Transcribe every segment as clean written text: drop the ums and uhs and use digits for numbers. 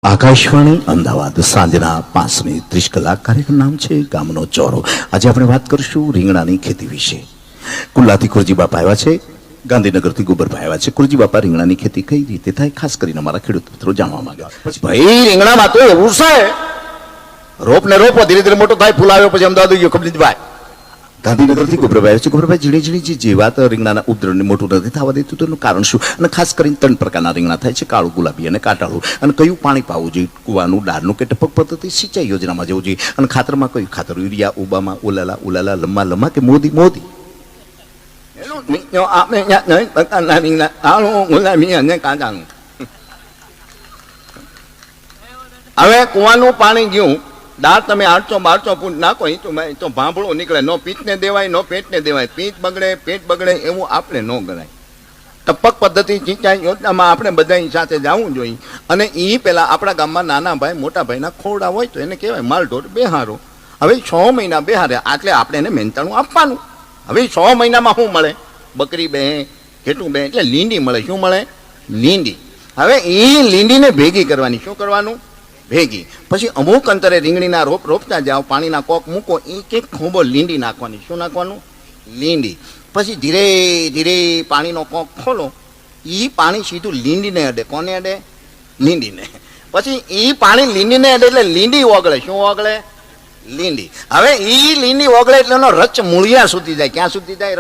આકાશવાણી અમદાવાદ સાંજના 5:30 કાર્યક્રમ નામ છે ગામનો ચોરો. આજે આપણે વાત કરીશું રીંગણાની ખેતી વિશે. કુલ્લાથી કુરજી બાપા આવ્યા છે, ગાંધીનગરથી ગોબરભાઈ આવ્યા છે. કુરજી બાપા, રીંગણાની ખેતી કઈ રીતે થાય ખાસ કરીને અમારા ખેડૂત મિત્રો જાણવા માંગ્યા. પછી ભાઈ રીંગણામાં તો એવું છે, રોપ ને રોપો ધીરે ધીરે મોટો થાય, ફૂલ આવ્યો પછી અમદાવાદ ગયો કબલીતભાઈ. ગાંધીનગરથી ગોબરભાઈ આવ્યા છે. ગોબરભાઈ, ઝીણી ઝીણી જે વાત રીંગણાના ઉદ્ધરને મોટું નથી થવા દેતું, તેનું કારણ શું? અને ખાસ કરીને 3 પ્રકારના રીંગણા થાય છે, કાળું, ગુલાબી અને કાટાળું. અને કયું પાણી પાવું જોઈએ? કુવાનું, ડાળનું કે ટપક પદ્ધતિ સિંચાઈ યોજનામાં જવું જોઈએ? અને ખાતરમાં કયું ખાતર? યુરિયા, ઓબામા, ઉલાલા ઉલાલા, લમ્મા લમ્મા કે મોદી મોદી? હવે કુવાનું પાણી ગયું, દાળ તમે 800-1200 ફૂટ નાખો, તો ભાંભળો નીકળે. નો પીઠને દેવાય, નો પેટને દેવાય. પીઠ બગડે, પેટ બગડે, એવું આપણે ન કરાય. ટપક પદ્ધતિ સિંચાઈ યોજનામાં આપણે બધાની સાથે જવું જોઈએ. અને એ પહેલાં આપણા ગામમાં નાના ભાઈ મોટા ભાઈના ખોરડા હોય તો એને કહેવાય માલઢોર બેહારો. હવે 6 મહિના બેહારે એટલે આપણે એને મહેનતાણું આપવાનું. હવે 6 મહિનામાં શું મળે? બકરી બે, ઘેટું બે, એટલે લીંડી મળે. શું મળે? લીંડી. હવે એ લીંડીને ભેગી કરવાની. શું કરવાનું? ભેગી. પછી અમુક અંતરે રીંગણીના રોપ રોપતા જાઓ, પાણીના કોક મૂકો, એક એક ખોબો લીંડી નાખવાની. શું નાખવાનું? લીંડી. પછી ધીરે ધીરે પાણીનો કોક ખોલો, એ પાણી સીધું લીંડીને અડે. કોને અડે? લીંડીને. પછી એ પાણી લીંડીને અડે એટલે લીંડી ઓગળે. શું ઓગળે? લીંડી. હવે એ લીંડી ઓગળે એટલે એનો રચ મૂળિયા સુધી જાય. ક્યાં સુધી જાય?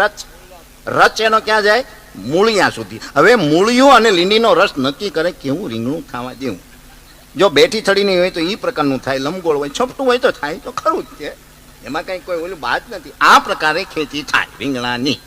રચ એનો ક્યાં જાય? મૂળિયા સુધી. હવે મૂળિયું અને લીંડીનો રસ નક્કી કરે કેવું રીંગણું ખાવા જેવું. જો બેઠી થડીની હોય તો એ પ્રકારનું થાય, લંબગોળ હોય, છપટું હોય તો થાય તો ખરું જ છે, એમાં કંઈ કોઈ ઓલું બાદ નથી. આ પ્રકારે ખેતી થાય રીંગણાની.